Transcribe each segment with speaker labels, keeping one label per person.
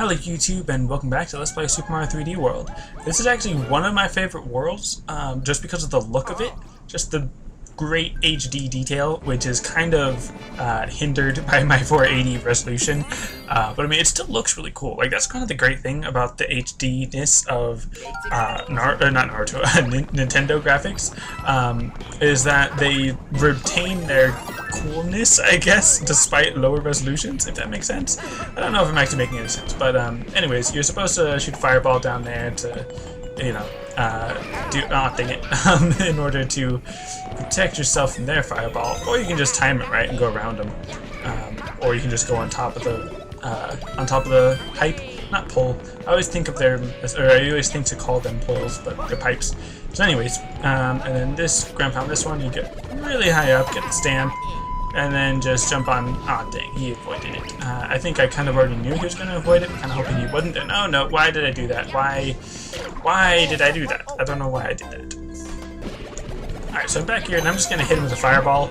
Speaker 1: Hello YouTube and welcome back to Let's Play Super Mario 3D World. This is actually one of my favorite worlds, just because of the look of it, just the great HD detail, which is kind of hindered by my 480 resolution, but I mean it still looks really cool. Like that's kind of the great thing about the HD-ness of Nintendo graphics, is that they retain their coolness, I guess, despite lower resolutions, if that makes sense. I don't know if I'm actually making any sense, but anyways, you're supposed to shoot a fireball down there to, you know, in order to protect yourself from their fireball, or you can just time it right and go around them, or you can just go on top of the pipe, not pole. I always think of them as, or I always think to call them poles, but they're pipes. So anyways, and then this ground pound, this one, you get really high up, get the stamp, and then just jump on. Ah, oh, dang, he avoided it. I think I kind of already knew he was going to avoid it, kind of hoping he wouldn't. And oh no, why did I do that? Why did I do that? I don't know why I did that. Alright, so I'm back here, and I'm just going to hit him with a fireball,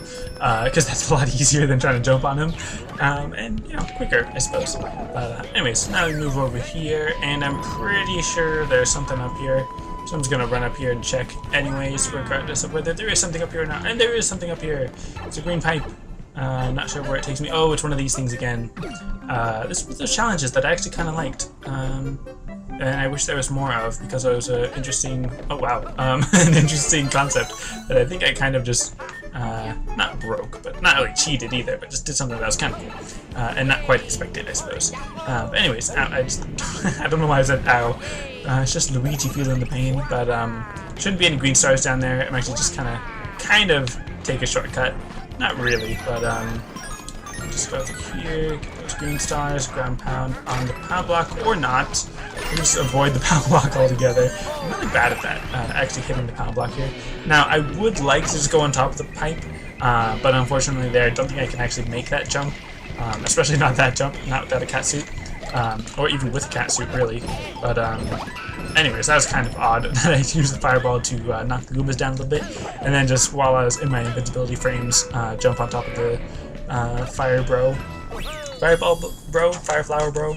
Speaker 1: because that's a lot easier than trying to jump on him, and, you know, quicker, I suppose. Anyways, now we move over here, and I'm pretty sure there's something up here. So I'm just going to run up here and check anyways, regardless of whether there is something up here or not. And there is something up here. It's a green pipe. I'm not sure where it takes me. Oh, it's one of these things again. This was those challenges that I actually kind of liked. And I wish there was more of, because it was an interesting, oh wow, an interesting concept that I think I kind of just, not broke, but not really cheated either, but just did something that was kind of cool, and not quite expected, I suppose. But anyways, I just, I don't know why I said ow. It's just Luigi feeling the pain, but shouldn't be any green stars down there. I'm actually just kind of take a shortcut. Not really, but just go through here, get those green stars, ground pound on the power block, or not. Just avoid the power block altogether. I'm really bad at that, actually hitting the power block here. Now, I would like to just go on top of the pipe, but unfortunately there, I don't think I can actually make that jump, especially not that jump, not without a cat suit, or even with a cat suit, really. But anyways, that was kind of odd that I used the fireball to knock the Goombas down a little bit, and then just while I was in my invincibility frames, jump on top of the fireball bro, fireflower bro,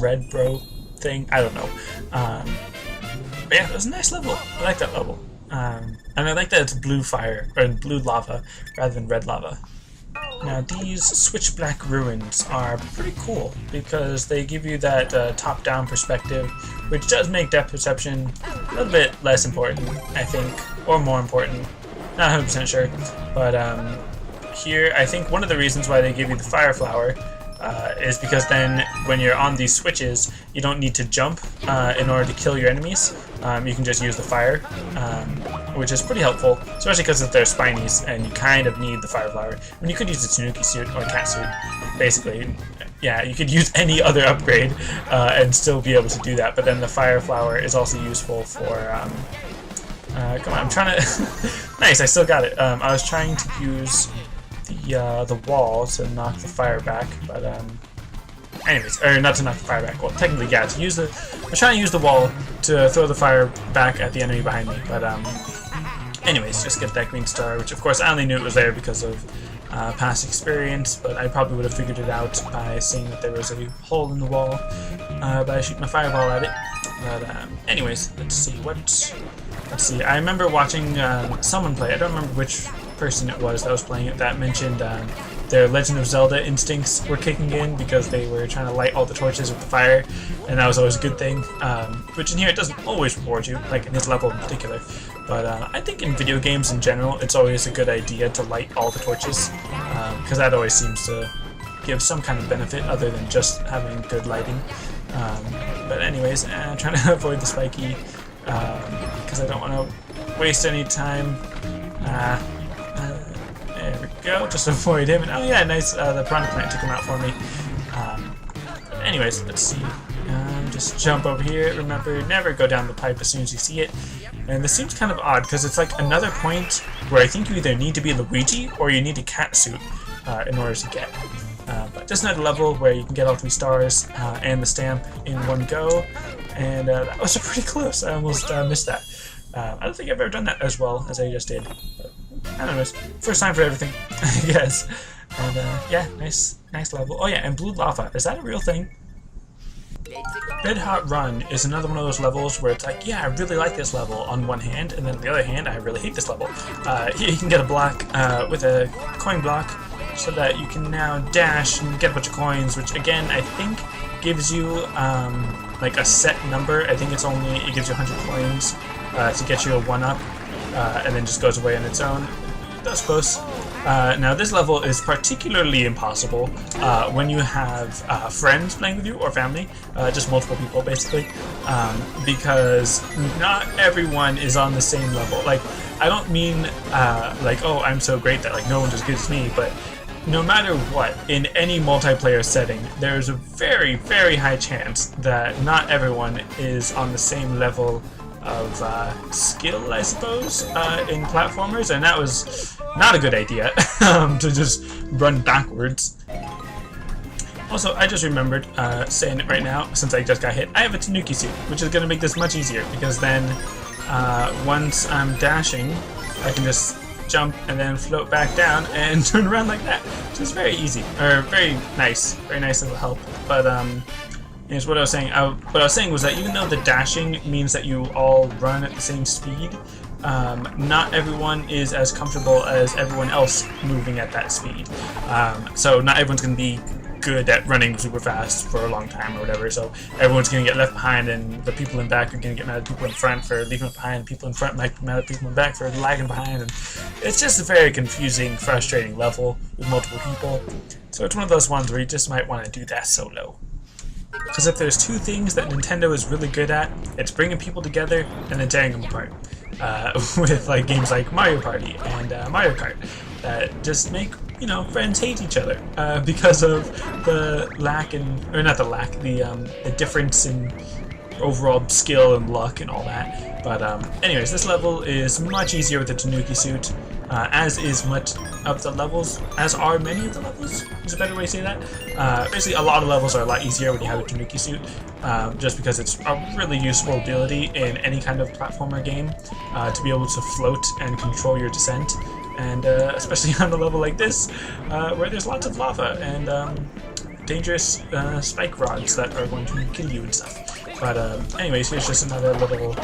Speaker 1: red bro thing, I don't know. But yeah, it was a nice level. I like that level. And I like that it's blue fire, or blue lava, rather than red lava. Now these switch black ruins are pretty cool, because they give you that top-down perspective, which does make depth perception a little bit less important, I think, or more important. Not 100% sure, but here, I think one of the reasons why they give you the fire flower is because then when you're on these switches, you don't need to jump in order to kill your enemies. You can just use the fire, which is pretty helpful, especially because they're spinies and you kind of need the fire flower. I mean, you could use the Tanuki suit or cat suit, basically. Yeah, you could use any other upgrade and still be able to do that, but then the fire flower is also useful for come on, I'm trying to nice, I still got it. I was trying to use the wall to knock the fire back, but anyways, or not to knock the fire back. Well, technically, yeah, to use the. I'm trying to use the wall to throw the fire back at the enemy behind me, but anyways, just get that green star, which of course I only knew it was there because of past experience, but I probably would have figured it out by seeing that there was a hole in the wall by shooting my fireball at it. But anyways, let's see what. Let's see. I remember watching someone play. I don't remember which person it was that was playing it that mentioned their Legend of Zelda instincts were kicking in because they were trying to light all the torches with the fire, and that was always a good thing. Which in here it doesn't always reward you, like in this level in particular. But I think in video games in general, it's always a good idea to light all the torches, because that always seems to give some kind of benefit other than just having good lighting. But anyways, I'm trying to avoid the spiky because I don't want to waste any time. There we go, just avoid him. And oh yeah, nice, the piranha plant took him out for me. Anyways, let's see. Just jump over here. Remember, never go down the pipe as soon as you see it. And this seems kind of odd, because it's like another point where I think you either need to be Luigi or you need a cat suit in order to get. But just another level where you can get all 3 stars and the stamp in one go. And that was pretty close. I almost missed that. I don't think I've ever done that as well as I just did. But, I don't know, first time for everything, I guess. And yeah, nice level. Oh yeah, and blue lava. Is that a real thing? Red Hot Run is another one of those levels where it's like, yeah, I really like this level on one hand, and then on the other hand, I really hate this level. Here you can get a block with a coin block, so that you can now dash and get a bunch of coins, which again, I think gives you like a set number. I think it gives you 100 coins to get you a 1-up, and then just goes away on its own. That's close. Now this level is particularly impossible when you have friends playing with you or family, just multiple people basically, because not everyone is on the same level. Like, I don't mean like, oh, I'm so great that like no one's as good as me, but no matter what, in any multiplayer setting, there's a very, very high chance that not everyone is on the same level of skill, I suppose, in platformers, and that was not a good idea to just run backwards. Also, I just remembered saying it right now, since I just got hit, I have a Tanuki suit, which is going to make this much easier, because then once I'm dashing, I can just jump and then float back down and turn around like that, which is very easy, or very nice little help. But here's what I was saying. What I was saying was that even though the dashing means that you all run at the same speed, not everyone is as comfortable as everyone else moving at that speed. So not everyone's going to be good at running super fast for a long time or whatever, so everyone's going to get left behind, and the people in back are going to get mad at people in front for leaving it behind, and people in front might get mad at people in back for lagging behind, and it's just a very confusing, frustrating level with multiple people. So it's one of those ones where you just might want to do that solo. Because if there's two things that Nintendo is really good at, it's bringing people together and then tearing them apart. With like games like Mario Party and Mario Kart that just make, you know, friends hate each other because of the the difference in overall skill and luck and all that. But anyways, this level is much easier with the Tanuki suit, as is much of the levels, as are many of the levels, is a better way to say that. Basically, a lot of levels are a lot easier when you have a Tanuki suit, just because it's a really useful ability in any kind of platformer game, to be able to float and control your descent, and especially on a level like this, where there's lots of lava and dangerous spike rods that are going to kill you and stuff. But anyways, here's just another little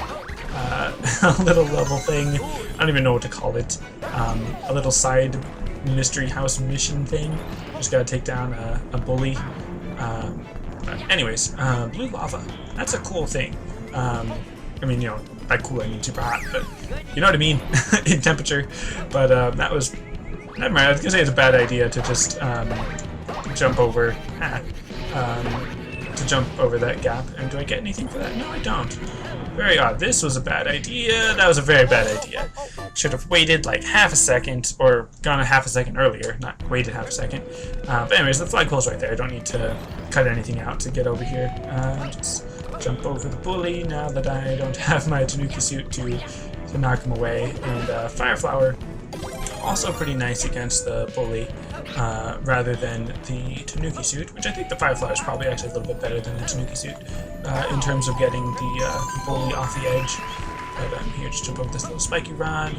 Speaker 1: little level thing. I don't even know what to call it. A little side mystery house mission thing. Just gotta take down a bully. Anyways, blue lava. That's a cool thing. I mean, you know, by cool I mean super hot, but you know what I mean in temperature. But that was, never mind. I was gonna say it's a bad idea to just jump over. To jump over that gap. And do I get anything for that? No, I don't. Very odd. This was a bad idea. That was a very bad idea. Should have waited like half a second, or gone a half a second earlier, not waited half a second. But anyways, the flagpole's right there. I don't need to cut anything out to get over here. Just jump over the bully now that I don't have my Tanuki suit to knock him away. And Fire Flower, also pretty nice against the bully, rather than the Tanuki suit, which I think the Fire Flower is probably actually a little bit better than the Tanuki suit in terms of getting the bully off the edge. But I'm here to jump over this little spiky rod,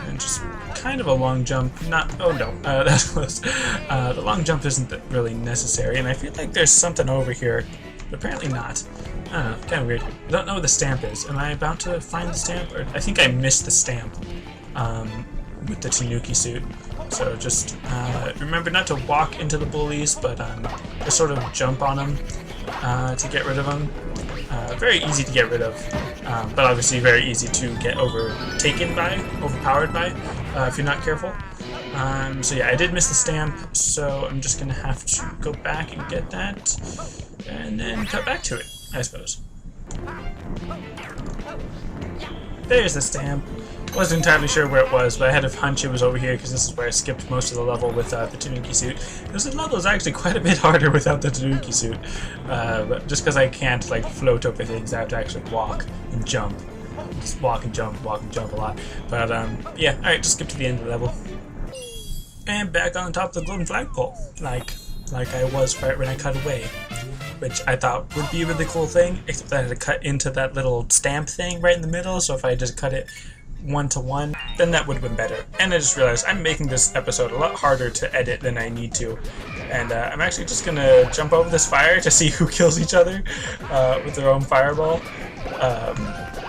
Speaker 1: and just kind of a long jump. Oh no, that's close. The long jump isn't really necessary, and I feel like there's something over here, but apparently not. I don't know, kind of weird. I don't know what the stamp is. Am I about to find the stamp? Or I think I missed the stamp with the Tanuki suit. So just remember not to walk into the bullies, but just sort of jump on them to get rid of them. Very easy to get rid of, but obviously very easy to get overpowered by, if you're not careful. So yeah, I did miss the stamp, so I'm just gonna have to go back and get that, and then cut back to it, I suppose. There's the stamp. Wasn't entirely sure where it was, but I had a hunch it was over here because this is where I skipped most of the level with the Tanuki suit. This level is actually quite a bit harder without the Tanuki suit, but just because I can't like float over things, I have to actually walk and jump. Just walk and jump a lot. But yeah, alright, just skip to the end of the level. And back on top of the golden flagpole, like I was right when I cut away, which I thought would be a really cool thing, except that I had to cut into that little stamp thing right in the middle, so if I just cut it 1-to-1, then that would have been better. And I just realized I'm making this episode a lot harder to edit than I need to, And I'm actually just gonna jump over this fire to see who kills each other with their own fireball.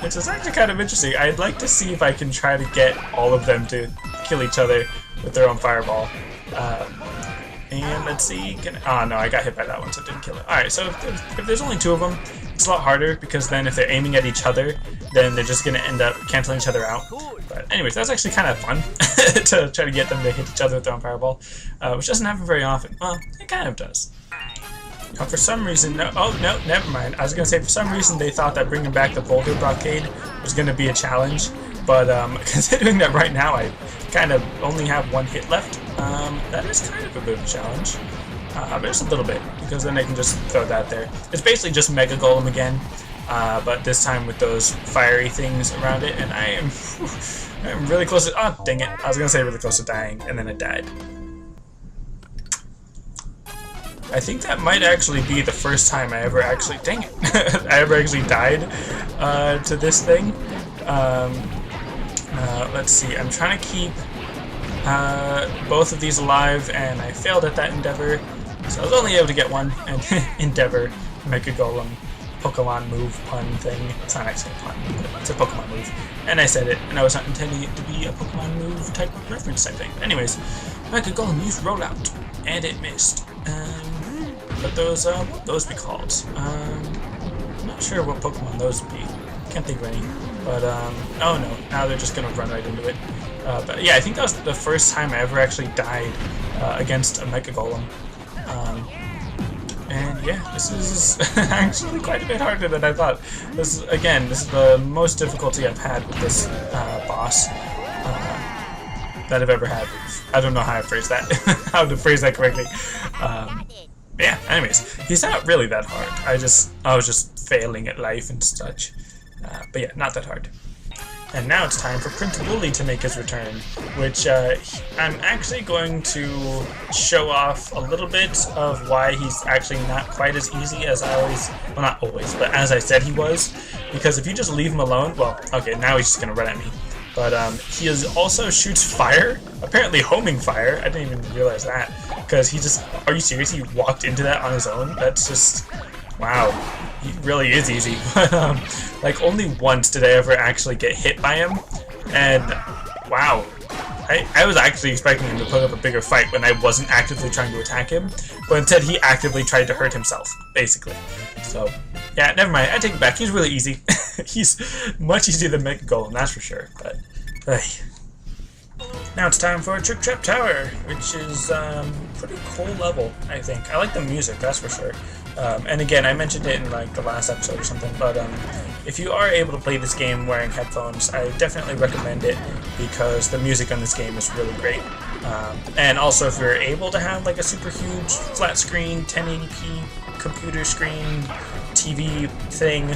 Speaker 1: Which is actually kind of interesting. I'd like to see if I can try to get all of them to kill each other with their own fireball. And let's see. Oh no, I got hit by that one, so it didn't kill it. Alright, so if there's only 2 of them, it's a lot harder because then if they're aiming at each other, then they're just going to end up canceling each other out. But anyways, that's actually kind of fun to try to get them to hit each other with their own fireball, which doesn't happen very often. Well, it kind of does. For some reason, oh no, never mind. I was going to say for some reason they thought that bringing back the boulder blockade was going to be a challenge, but considering that right now I kind of only have 1 hit left, that is kind of a bit of a challenge. But just a little bit, because then I can just throw that there. It's basically just Mega Golem again, but this time with those fiery things around it, and I'm really close to, oh dang it, I was going to say really close to dying, and then it died. I think that might actually be the first time I ever actually, dang it, I ever actually died to this thing. Let's see, I'm trying to keep both of these alive, and I failed at that endeavor, so I was only able to get one, and endeavor, Mega Golem, Pokemon move pun thing. It's not actually a pun, but it's a Pokemon move, and I said it, and I was not intending it to be a Pokemon move type of reference type thing. Anyways, Mega Golem used Rollout, and it missed. But those, what would those be called? I'm not sure what Pokemon those would be. Can't think of any. But, oh no, now they're just gonna run right into it. But yeah, I think that was the first time I ever actually died against a Mega Golem. And yeah, this is actually quite a bit harder than I thought. This is the most difficulty I've had with this boss that I've ever had. I don't know how to phrase that, how to phrase that correctly. Yeah, anyways, he's not really that hard. I was just failing at life and such. But yeah, not that hard. And now it's time for Prince Wooly to make his return, which I'm actually going to show off a little bit of why he's actually not quite as easy as I always, well not always, but as I said he was. Because if you just leave him alone, well, okay, now he's just going to run at me. But he also shoots fire, apparently homing fire. I didn't even realize that. Because he just, are you serious? He walked into that on his own? That's just, wow. He really is easy. But like only once did I ever actually get hit by him. And wow. I was actually expecting him to put up a bigger fight when I wasn't actively trying to attack him. But instead he actively tried to hurt himself, basically. So, yeah, never mind. I take it back. He's really easy. He's much easier than Mega Golem, that's for sure. But, hey. Now it's time for a Trick Trap Tower, which is pretty cool level, I think. I like the music, that's for sure. And again, I mentioned it in like the last episode or something, but if you are able to play this game wearing headphones, I definitely recommend it because the music on this game is really great. And also if you're able to have like a super huge flat screen, 1080p computer screen, TV thing,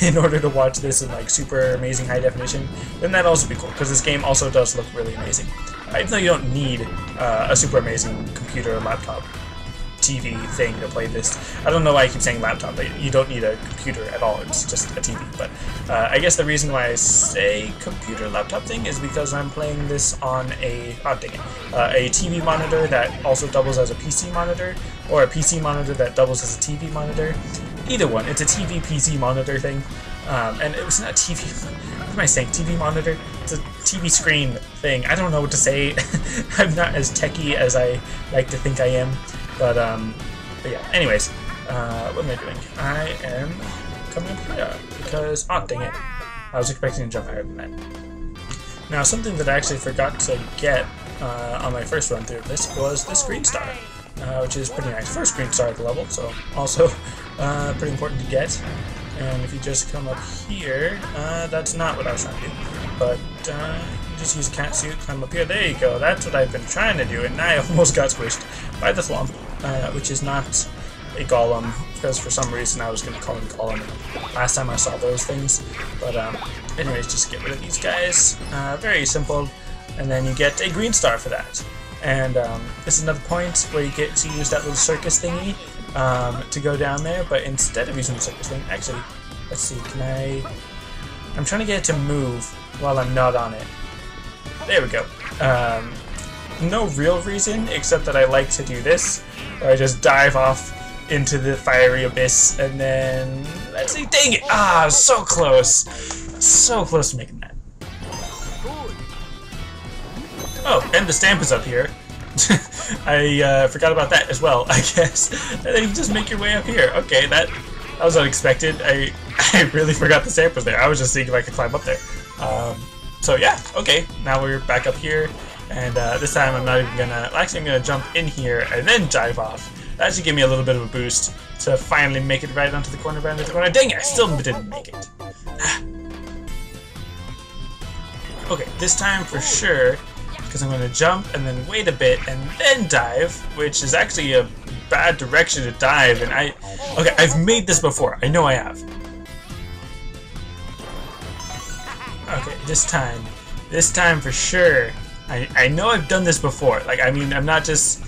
Speaker 1: in order to watch this in like super amazing high definition, then that'd also be cool, because this game also does look really amazing. Even though you don't need a super amazing computer or laptop TV thing to play this. I don't know why I keep saying laptop, but you don't need a computer at all, it's just a TV. But I guess the reason why I say computer laptop thing is because I'm playing this on a, a TV monitor that also doubles as a PC monitor, or a PC monitor that doubles as a TV monitor. Either one, it's a TV PC monitor thing. And it was not TV, what am I saying, TV monitor? It's a TV screen thing. I don't know what to say. I'm not as techie as I like to think I am. But yeah, anyways, what am I doing? I am coming up here because, oh dang it, I was expecting to jump higher than that. Now, something that I actually forgot to get on my first run through of this was this green star, which is pretty nice. First green star at the level, so also pretty important to get. And if you just come up here, that's not what I was trying to do, but just use a cat suit, climb up here, there you go, that's what I've been trying to do, and I almost got squished by the Thwomp, which is not a Golem, because for some reason I was going to call him Golem last time I saw those things. But anyways, just get rid of these guys, very simple, and then you get a green star for that. And this is another point where you get to use that little circus thingy to go down there, but instead of using the circus thing, actually, let's see, I'm trying to get it to move while I'm not on it. There we go. no real reason except that I like to do this, where I just dive off into the fiery abyss, and then let's see. Dang it! Ah, so close, so close to making that. Oh, and the stamp is up here. I forgot about that as well, I guess. And then you just make your way up here. Okay, that was unexpected. I really forgot the stamp was there. I was just seeing if I could climb up there. So yeah, okay, now we're back up here, and this time I'm not even gonna, actually I'm gonna jump in here and then dive off. That actually gave me a little bit of a boost to finally make it right onto the corner, right onto the corner. Dang it, I still didn't make it. Okay, this time for sure, because I'm gonna jump and then wait a bit and then dive, which is actually a bad direction to dive, and okay, I've made this before, I know I have. Okay, this time for sure. I know I've done this before. Like, I mean, I'm not just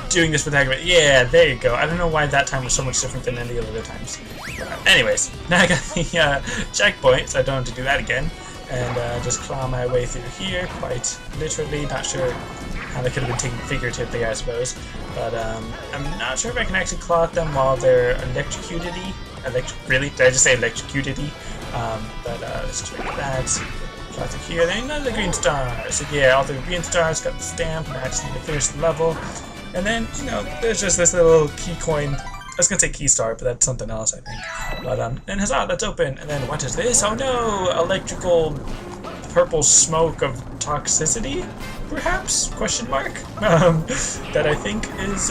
Speaker 1: doing this for the heck of it. Yeah, there you go. I don't know why that time was so much different than any of the other times. Anyways, now I got the checkpoint, so I don't have to do that again. And just claw my way through here, quite literally. Not sure how that could have been taken figuratively, I suppose. But I'm not sure if I can actually claw at them while they're electrocuted-y. Really? Did I just say electrocuted-y? But let's try that. Claw through here, then another green star. So yeah, all the green stars got the stamp, and I just need to finish the level. And then, you know, there's just this little key coin. I was gonna say key star, but that's something else, I think. But and huzzah, that's open. And then what is this? Oh no, electrical purple smoke of toxicity, perhaps? Question mark. That I think is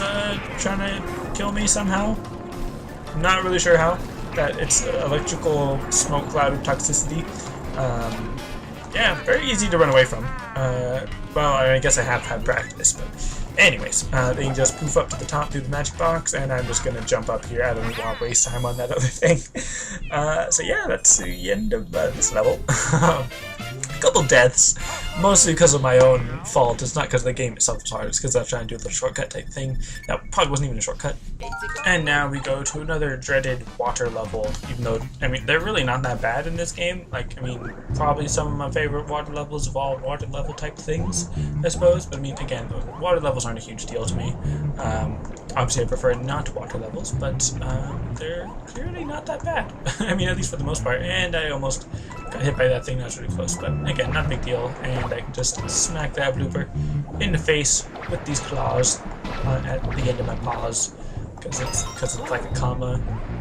Speaker 1: trying to kill me somehow. I'm not really sure how. That it's electrical smoke cloud of toxicity. Yeah, very easy to run away from. Well, I guess I have had practice, but anyways, they can just poof up to the top through the magic box, and I'm just gonna jump up here. I don't want to waste time on that other thing. So yeah, that's the end of this level. A couple deaths, mostly because of my own fault. It's not because the game itself was hard, it's because I was trying to do the shortcut type thing. That probably wasn't even a shortcut. And now we go to another dreaded water level, even though, I mean, they're really not that bad in this game. Like, I mean, probably some of my favorite water levels of all water level type things, I suppose. But I mean, again, water levels aren't a huge deal to me. Obviously, I prefer not water levels, but they're clearly not that bad. I mean, at least for the most part. And I almost got hit by that thing that was really close, but again, not a big deal. And I can just smack that blooper in the face with these claws at the end of my paws, because it's like a comma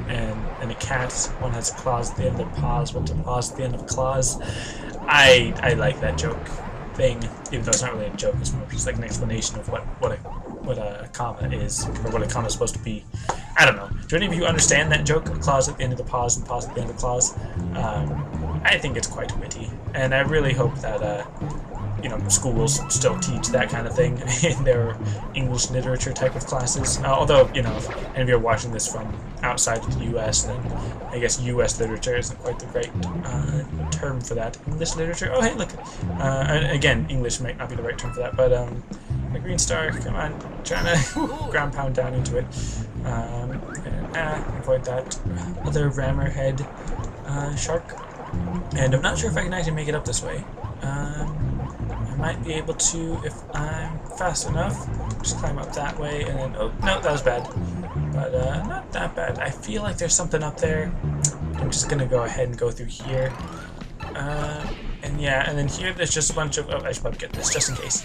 Speaker 1: and a cat. One has claws at the end of their paws, one's a paws at the end of claws. I like that joke thing, even though it's not really a joke. It's more just like an explanation of what a comma is, or what a comma is supposed to be. I don't know. Do any of you understand that joke? Claws at the end of the paws and paws at the end of the claws. I think it's quite witty, and I really hope that you know, schools still teach that kind of thing in their English literature type of classes. Although, you know, if any of you are watching this from outside of the U.S., then I guess U.S. literature isn't quite the right term for that. English literature. Oh, hey, look. Again, English might not be the right term for that, but the green star. Come on, trying to ground pound down into it. Avoid that other rammer head shark. And I'm not sure if I can actually make it up this way. I might be able to if I'm fast enough. Just climb up that way and then, oh, no, that was bad. But not that bad. I feel like there's something up there. I'm just gonna go ahead and go through here. And yeah, and then here there's just a bunch of, oh, I should probably get this just in case.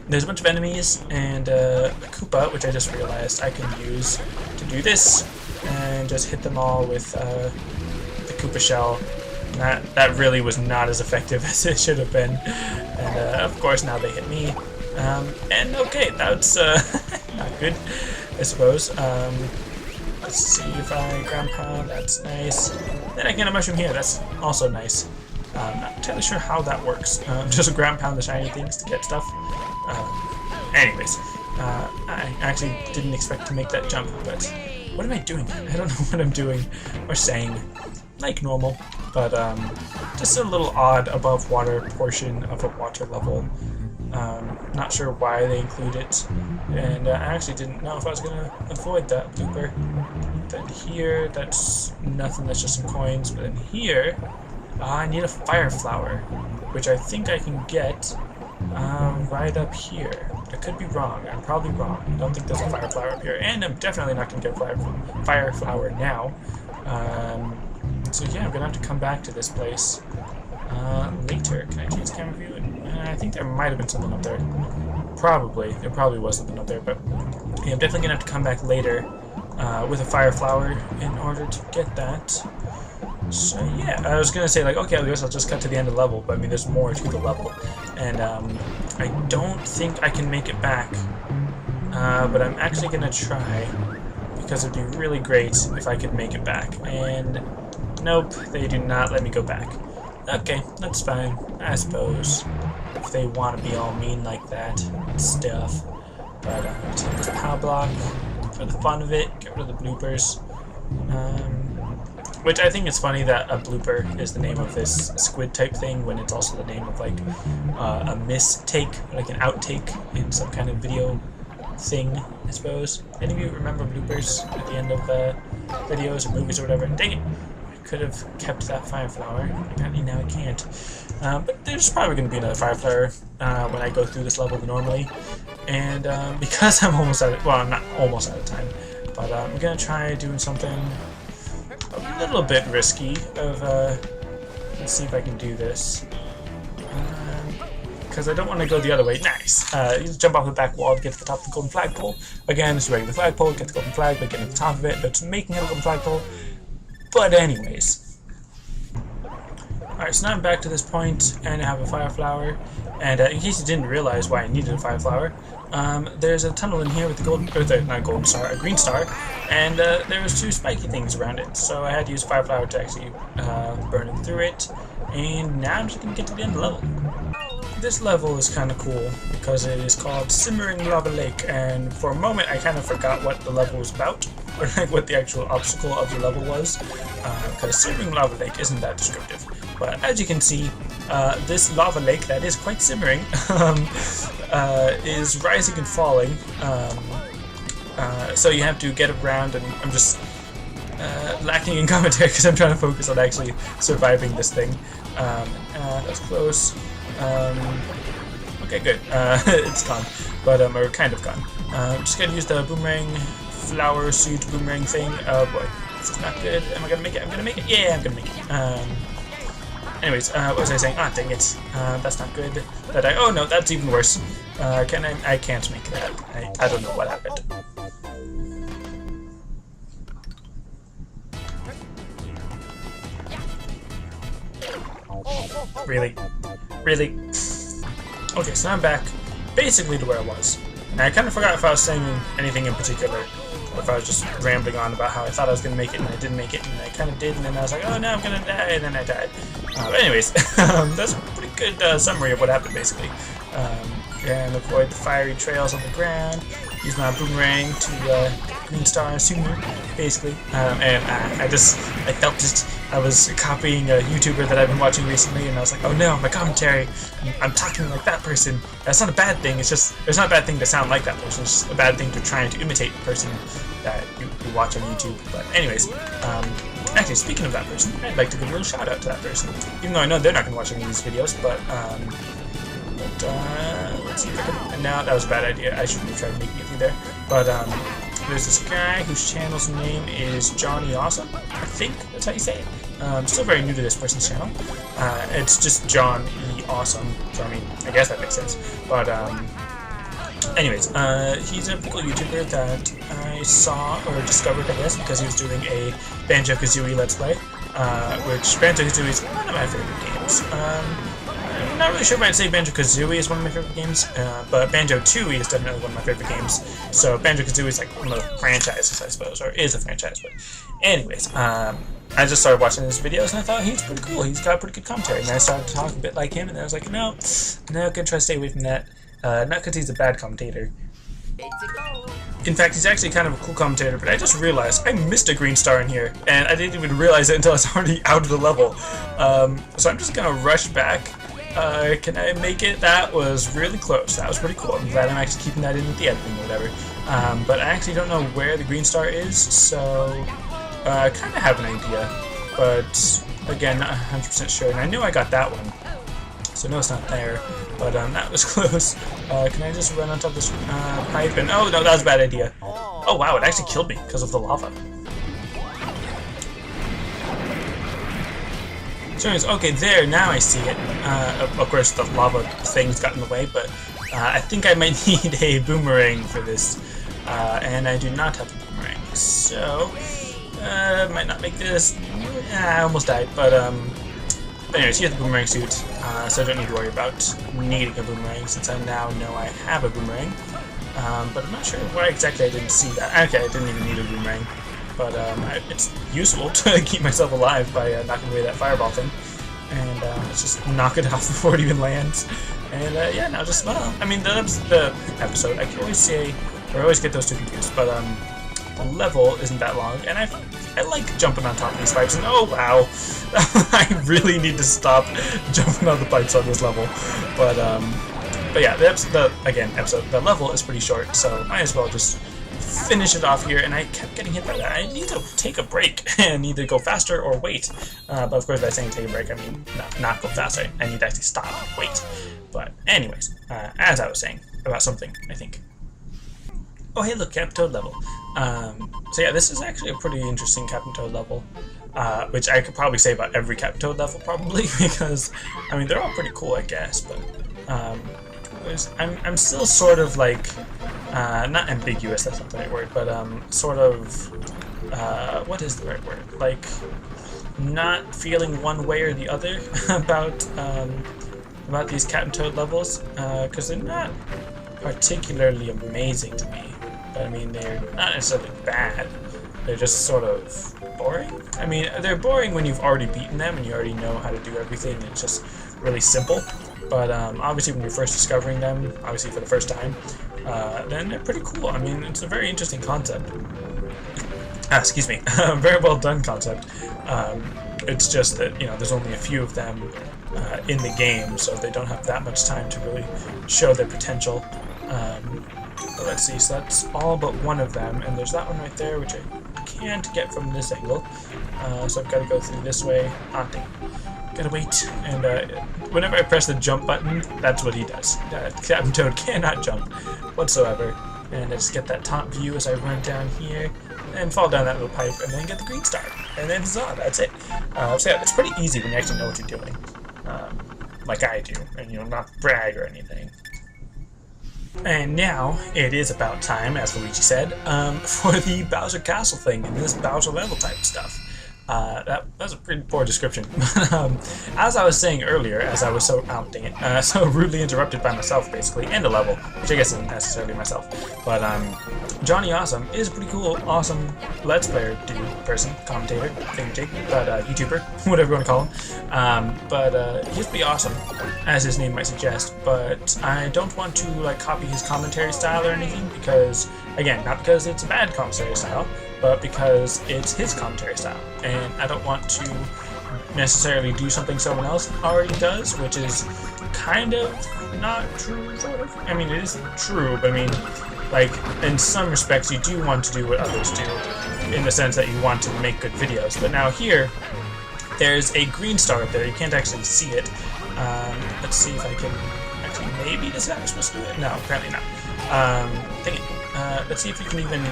Speaker 1: There's a bunch of enemies and a Koopa, which I just realized I can use to do this. And just hit them all with the Koopa shell. That really was not as effective as it should have been. And of course now they hit me. And okay, that's not good, I suppose. Let's see if I ground pound, that's nice. Then I get a mushroom here, that's also nice. Not entirely sure how that works. Just ground pound the shiny things to get stuff. Anyways, I actually didn't expect to make that jump, but what am I doing? I don't know what I'm doing or saying. Like normal, but just a little odd above water portion of a water level. Not sure why they include it, and I actually didn't know if I was gonna avoid that blooper. Then here, that's nothing, that's just some coins, but then here, I need a fire flower, which I think I can get. right up here. I could be wrong. I'm probably wrong. I don't think there's a fire flower up here. And I'm definitely not going to get a fire flower now. So yeah, I'm going to have to come back to this place later. Can I change camera view? I think there might have been something up there. Probably. There probably was something up there. But yeah, I'm definitely going to have to come back later with a fire flower in order to get that. So yeah, I was gonna say like, okay, I guess I'll just cut to the end of the level, but I mean, there's more to the level, and I don't think I can make it back, but I'm actually gonna try, because it'd be really great if I could make it back, and nope, they do not let me go back. Okay, that's fine, I suppose, if they want to be all mean like that and stuff, but take this power block for the fun of it, get rid of the bloopers. Which I think it's funny that a blooper is the name of this squid type thing when it's also the name of like a mistake, like an outtake in some kind of video thing, I suppose. Any of you remember bloopers at the end of videos or movies or whatever? Dang it! I could have kept that fire flower. Apparently now I can't. But there's probably going to be another fire flower when I go through this level normally. And because I'm almost out of, well, I'm not almost out of time, but I'm going to try doing something a little bit risky of, let's see if I can do this, because I don't want to go the other way. Nice! You just jump off the back wall to get to the top of the golden flagpole. Again, it's a regular flagpole, get the golden flag, but getting to the top of it, but it's making it a golden flagpole. But anyways. Alright, so now I'm back to this point, and I have a fire flower, and in case you didn't realize why I needed a fire flower, there's a tunnel in here with the golden, or the, not golden star, a green star, and there was two spiky things around it, so I had to use fire flower to actually burn it through it, and now I'm just going to get to the end of the level. This level is kind of cool because it is called Simmering Lava Lake, and for a moment I kind of forgot what the level was about, or like what the actual obstacle of the level was, because Simmering Lava Lake isn't that descriptive. But as you can see, this lava lake that is quite simmering is rising and falling. So you have to get around, and I'm just lacking in commentary because I'm trying to focus on actually surviving this thing. That's close. Okay, good. It's gone, but or kind of gone. I'm just gonna use the boomerang flower suit boomerang thing. Oh boy, this is not good. Am I gonna make it? I'm gonna make it. Yeah, I'm gonna make it. Anyways, what was I saying? Ah, dang it. That's not good. Oh no, that's even worse. I can't make that. I don't know what happened. Really? Really? Okay, so I'm back basically to where I was. And I kind of forgot if I was saying anything in particular, or if I was just rambling on about how I thought I was going to make it and I didn't make it, and I kind of did, and then I was like, oh no, I'm going to die, and then I died. But anyways, that's a pretty good summary of what happened, basically. And avoid the fiery trails on the ground, use my boomerang to green star sooner, basically. And I felt just, I was copying a YouTuber that I've been watching recently, and I was like, oh no, my commentary, I'm talking like that person. That's not a bad thing, it's just, it's not a bad thing to sound like that person, it's just a bad thing to try to imitate the person that you watch on YouTube. But anyways, actually, speaking of that person, I'd like to give a little shout out to that person, even though I know they're not going to watch any of these videos, but let's see if I can, and now that was a bad idea, I shouldn't have tried to make it through there, but there's this guy whose channel's name is Johnny Awesome, I think that's how you say it. I'm still very new to this person's channel. It's just John E. Awesome, so I mean, I guess that makes sense, but anyways, he's a pretty cool YouTuber that I saw, or discovered, I guess, because he was doing a Banjo-Kazooie Let's Play, which Banjo-Kazooie is one of my favorite games. I'm not really sure if I'd say Banjo-Kazooie is one of my favorite games, but Banjo-Tooie is definitely one of my favorite games. So Banjo-Kazooie is like one of the franchises, I suppose, or is a franchise. But anyways, I just started watching his videos and I thought he's pretty cool. He's got a pretty good commentary, and I started to talk a bit like him, and then I was like, no, I'm gonna try to stay away from that. Not because he's a bad commentator. In fact, he's actually kind of a cool commentator, but I just realized I missed a green star in here, and I didn't even realize it until I was already out of the level. So I'm just gonna rush back. Can I make it? That was really close. That was pretty cool. I'm glad I'm actually keeping that in with the editing or whatever. But I actually don't know where the green star is, so I kind of have an idea, but again, not 100% sure. And I knew I got that one. So no, it's not there, but that was close. Can I just run on top of this pipe? And oh no, that was a bad idea. Oh wow, it actually killed me because of the lava. So anyways, okay, there, now I see it. Of course, the lava thing's got in the way, but I think I might need a boomerang for this, and I do not have a boomerang, so might not make this. I almost died, but anyways, here's the boomerang suit, so I don't need to worry about needing a boomerang since I now know I have a boomerang. But I'm not sure why exactly I didn't see that. Okay, I didn't even need a boomerang. But it's useful to keep myself alive by knocking away that fireball thing. And let's just knock it off before it even lands. And yeah, now just, well, I mean, the episode, I can always say, or I always get those two confused, but the level isn't that long, and I like jumping on top of these pipes, and oh wow, I really need to stop jumping on the pipes on this level. But yeah, the level is pretty short, so might as well just finish it off here, and I kept getting hit by that. I need to take a break and either go faster or wait. But of course, by saying take a break, I mean not go faster. I need to actually stop, wait. But anyways, as I was saying about something, I think. Oh hey, look, Captain Toad level. So yeah, this is actually a pretty interesting Captain Toad level, which I could probably say about every Captain Toad level, probably, because I mean they're all pretty cool, I guess. But I'm still sort of like. Not ambiguous, that's not the right word, but sort of, what is the right word? Like, not feeling one way or the other about these Captain Toad levels, because they're not particularly amazing to me. But I mean, they're not necessarily bad. They're just sort of boring. I mean, they're boring when you've already beaten them and you already know how to do everything. It's just really simple. But obviously, when you're first discovering them, obviously for the first time, then they're pretty cool. I mean, it's a very interesting concept. Excuse me, very well done concept. It's just that, you know, there's only a few of them in the game, so they don't have that much time to really show their potential. But let's see, so that's all but one of them, and there's that one right there, which I can't get from this angle. So I've got to go through this way. Gotta wait, and whenever I press the jump button, that's what he does. Captain Toad cannot jump whatsoever, and I just get that top view as I run down here, and fall down that little pipe, and then get the green star, and then huzzah, that's it. So yeah, it's pretty easy when you actually know what you're doing, like I do, and you know, not brag or anything. And now, it is about time, as Luigi said, for the Bowser Castle thing, and this Bowser level type stuff. That was a pretty poor description. As I was saying earlier, as I was so so rudely interrupted by myself, basically, and a level, which I guess isn't necessarily myself. But Johnny Awesome is a pretty cool, awesome Let's Player dude, person, commentator, thingamajig, but YouTuber, whatever you want to call him. He's pretty awesome, as his name might suggest. But I don't want to like copy his commentary style or anything, because again, not because it's a bad commentary style, but because it's his commentary style, and I don't want to necessarily do something someone else already does, which is kind of not true, sort of. I mean, it is true, but I mean, like, in some respects, you do want to do what others do, in the sense that you want to make good videos. But now here, there's a green star up there. You can't actually see it. Let's see if I can, actually, maybe this guy is supposed to do it? No, apparently not. Dang it. Let's see if we can even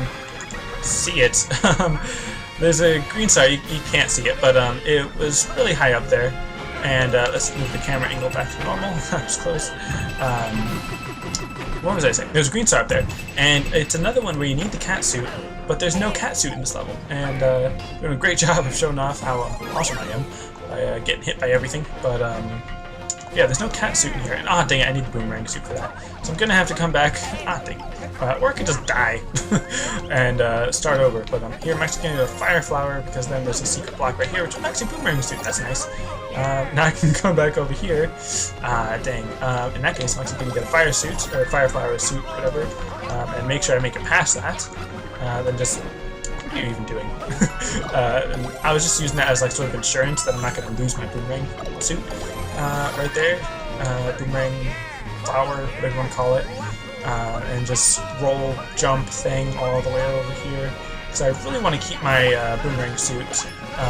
Speaker 1: see it. There's a green star, you can't see it, but it was really high up there. And let's move the camera angle back to normal. That was close. What was I saying? There's a green star up there, and it's another one where you need the cat suit, but there's no cat suit in this level. And you're doing a great job of showing off how awesome I am by getting hit by everything. But yeah, there's no cat suit in here, and dang it, I need the boomerang suit for that. So I'm gonna have to come back, dang it, or I could just die and start over. But here I'm actually gonna get a fire flower, because then there's a secret block right here, which is actually a boomerang suit. That's nice. Now I can come back over here. Dang. In that case, I'm actually gonna get a fire suit, or a fire flower suit, whatever, and make sure I make it past that. Then just, what are you even doing? And I was just using that as like sort of insurance that I'm not gonna lose my boomerang suit. Right there, boomerang flower, whatever you want to call it, and just roll, jump thing all the way over here. So I really want to keep my boomerang suit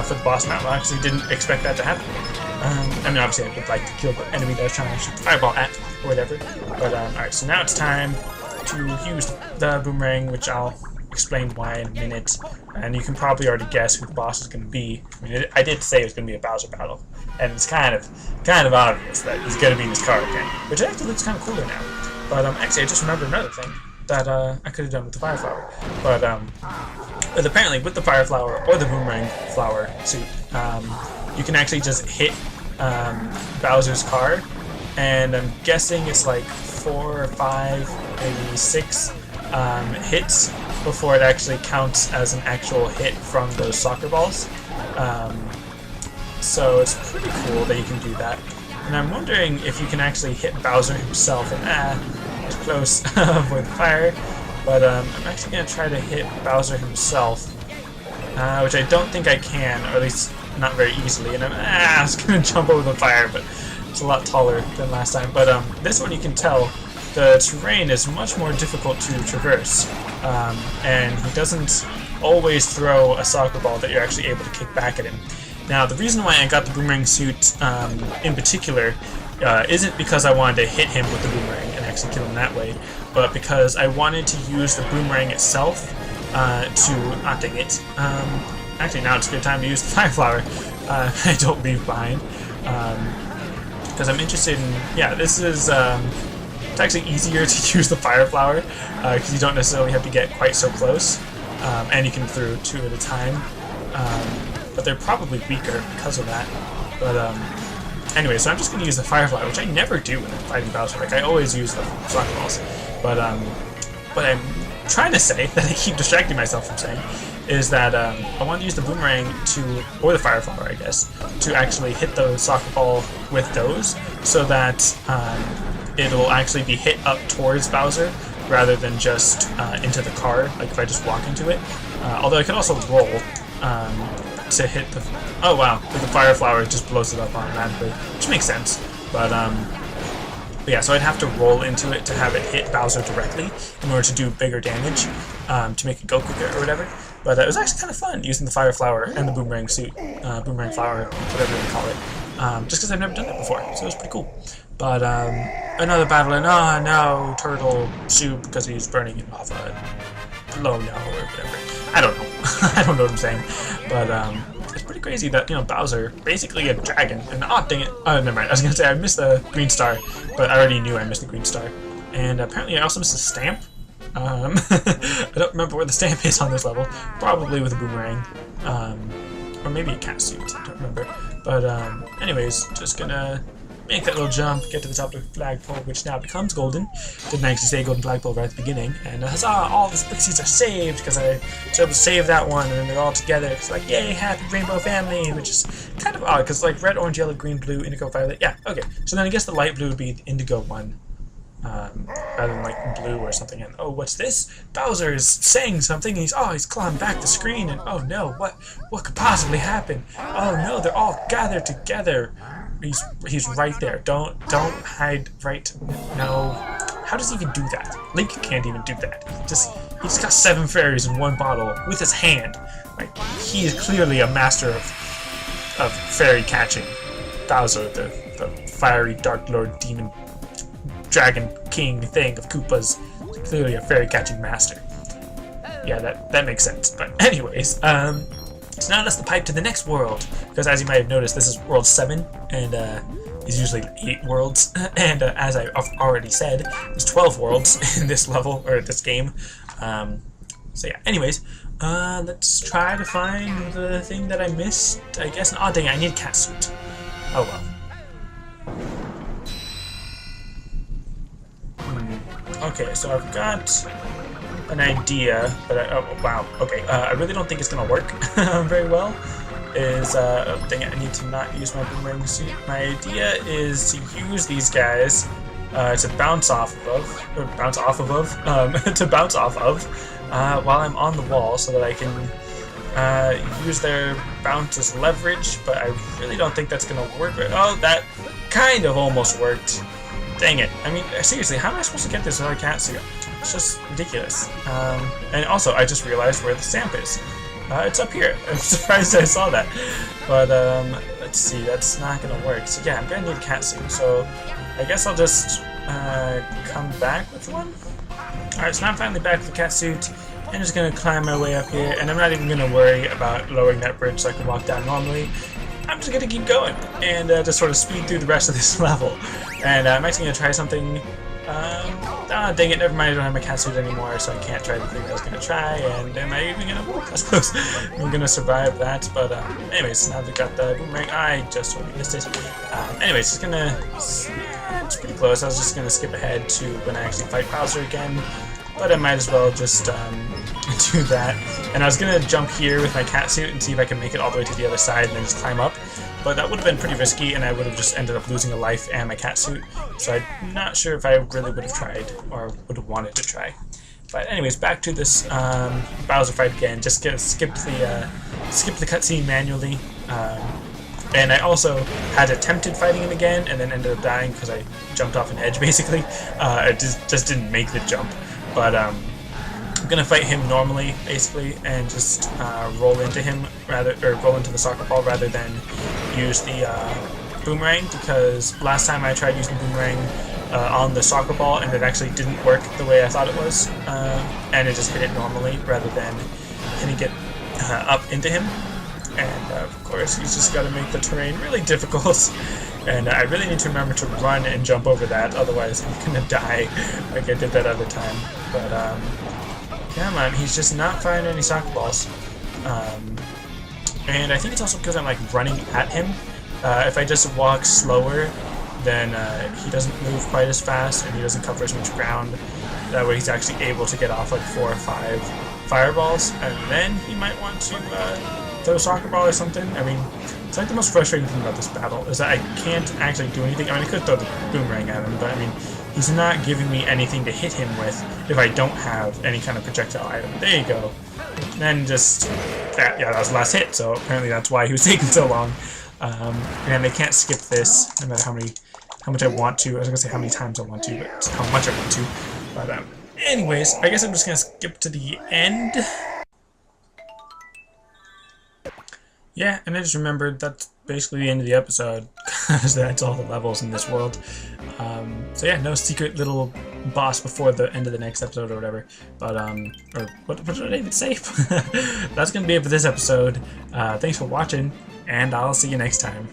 Speaker 1: for the boss map. I actually didn't expect that to happen. I mean, obviously I would like to kill the enemy that I was trying to shoot the fireball at, or whatever. But, alright, so now it's time to use the boomerang, which I'll explain why in a minute. And you can probably already guess who the boss is going to be. I mean, I did say it was going to be a Bowser battle, and it's kind of obvious that he's going to be in his car again, which actually looks kind of cooler now. But actually, I just remembered another thing that I could have done with the fire flower. But apparently, with the fire flower or the boomerang flower suit, you can actually just hit Bowser's car, and I'm guessing it's like 4 or 5, maybe 6 hits before it actually counts as an actual hit from those soccer balls. So it's pretty cool that you can do that. And I'm wondering if you can actually hit Bowser himself. And it's close for the fire. But I'm actually going to try to hit Bowser himself, which I don't think I can, or at least not very easily. And I was going to jump over the fire, but it's a lot taller than last time. But this one, you can tell the terrain is much more difficult to traverse, and he doesn't always throw a soccer ball that you're actually able to kick back at him. Now, the reason why I got the boomerang suit in particular isn't because I wanted to hit him with the boomerang and actually kill him that way, but because I wanted to use the boomerang itself to... dang it. Actually, now it's a good time to use the fire flower. I don't leave behind. Because I'm interested in... Yeah, this is... it's actually easier to use the fire flower because you don't necessarily have to get quite so close, and you can throw 2 at a time. But they're probably weaker because of that. But anyway, so I'm just going to use the fire flower, which I never do when I'm fighting Bowser. Like, I always use the soccer balls. But what I'm trying to say, that I keep distracting myself from saying, is that I want to use the boomerang or the fire flower, I guess, to actually hit the soccer ball with those, so that it'll actually be hit up towards Bowser rather than just into the car, like if I just walk into it. Although I could also roll to hit the... Oh wow, with the fire flower it just blows it up automatically, which makes sense. But yeah, so I'd have to roll into it to have it hit Bowser directly in order to do bigger damage, to make it go quicker or whatever. But it was actually kind of fun using the fire flower and the boomerang suit, boomerang flower, whatever you call it, just because I've never done that before, so it was pretty cool. But another battle, and oh no, turtle soup because he's burning in lava. Low no or whatever. I don't know. I don't know what I'm saying. But it's pretty crazy that, you know, Bowser, basically a dragon, and oh dang it. Oh, never mind. I was gonna say I missed the green star, but I already knew I missed the green star. And apparently I also missed a stamp. I don't remember where the stamp is on this level. Probably with a boomerang. Or maybe a cat suit. I don't remember. But anyways, just gonna make that little jump, get to the top of the flagpole, which now becomes golden. Didn't actually say golden flagpole right at the beginning. And huzzah, all the pixies are saved, because I was able to save that one, and then they're all together. It's like, yay, happy rainbow family, which is kind of odd, because like red, orange, yellow, green, blue, indigo, violet. Yeah, okay. So then I guess the light blue would be the indigo one, rather than like blue or something. And oh, what's this? Bowser is saying something. He's clawing back the screen, and oh no, what could possibly happen? Oh no, they're all gathered together. He's right there. Don't hide. Right? No. How does he even do that? Link can't even do that. He just got 7 fairies in one bottle with his hand. Like, he is clearly a master of fairy catching. Bowser, the fiery dark lord demon dragon king thing of Koopas, clearly a fairy catching master. Yeah, that makes sense. But anyways, so now that's the pipe to the next world, because as you might have noticed, this is world 7, and there's usually 8 worlds, and as I've already said, there's 12 worlds in this level, or this game. So yeah, anyways, let's try to find the thing that I missed, I guess. Oh dang, I need a cat suit. Oh well. Okay, so I've got an idea, but oh wow, okay, I really don't think it's gonna work very well. Oh dang it, I need to not use my boomerang suit. My idea is to use these guys to bounce off of, while I'm on the wall, so that I can use their bounce as leverage, but I really don't think that's gonna work. Oh, that kind of almost worked. Dang it. I mean, seriously, how am I supposed to get this without a cat suit? It's just ridiculous. And also, I just realized where the stamp is. It's up here. I'm surprised I saw that. But let's see, that's not gonna work. So yeah, I'm gonna need a cat suit. So I guess I'll just come back with one. Alright, so now I'm finally back with the cat suit. I'm just gonna climb my way up here, and I'm not even gonna worry about lowering that bridge so I can walk down normally. I'm just gonna keep going and just sort of speed through the rest of this level. And I'm actually gonna try something. Dang it, never mind, I don't have my cat suit anymore, so I can't try the thing I was gonna try, and am I even gonna, that's close, I'm gonna survive that, but anyways, now that we've got the boomerang, I just totally missed it. Anyways, it's gonna, it's pretty close. I was just gonna skip ahead to when I actually fight Bowser again, but I might as well just do that. And I was gonna jump here with my cat suit and see if I can make it all the way to the other side and then just climb up. But that would have been pretty risky, and I would have just ended up losing a life and my cat suit. So I'm not sure if I really would have tried or would have wanted to try. But anyways, back to this Bowser fight again. Just skip the cutscene manually. And I also had attempted fighting him again, and then ended up dying because I jumped off an edge. Basically, I just didn't make the jump. But I'm gonna fight him normally, basically, and just roll into him roll into the soccer ball rather than use the boomerang, because last time I tried using the boomerang on the soccer ball and it actually didn't work the way I thought it was, and it just hit it normally rather than hitting it up into him. And of course, he's just got to make the terrain really difficult. And I really need to remember to run and jump over that, otherwise I'm gonna die like I did that other time. But come on, he's just not firing any soccer balls. And I think it's also because I'm like running at him. If I just walk slower, then he doesn't move quite as fast and he doesn't cover as much ground. That way he's actually able to get off like 4 or 5 fireballs, and then he might want to throw a soccer ball or something. I mean, it's like the most frustrating thing about this battle is that I can't actually do anything. I mean, I could throw the boomerang at him, but I mean, he's not giving me anything to hit him with if I don't have any kind of projectile item. There you go. Then just, yeah, that was the last hit, so apparently that's why he was taking so long. And I can't skip this, no matter how much I want to. I was gonna say how many times I want to, but it's how much I want to. But anyways, I guess I'm just gonna skip to the end. Yeah, and I just remembered that's basically the end of the episode, because that's all the levels in this world. So yeah, no secret little boss before the end of the next episode or whatever. But, or what did I even say? That's gonna be it for this episode. Thanks for watching, and I'll see you next time.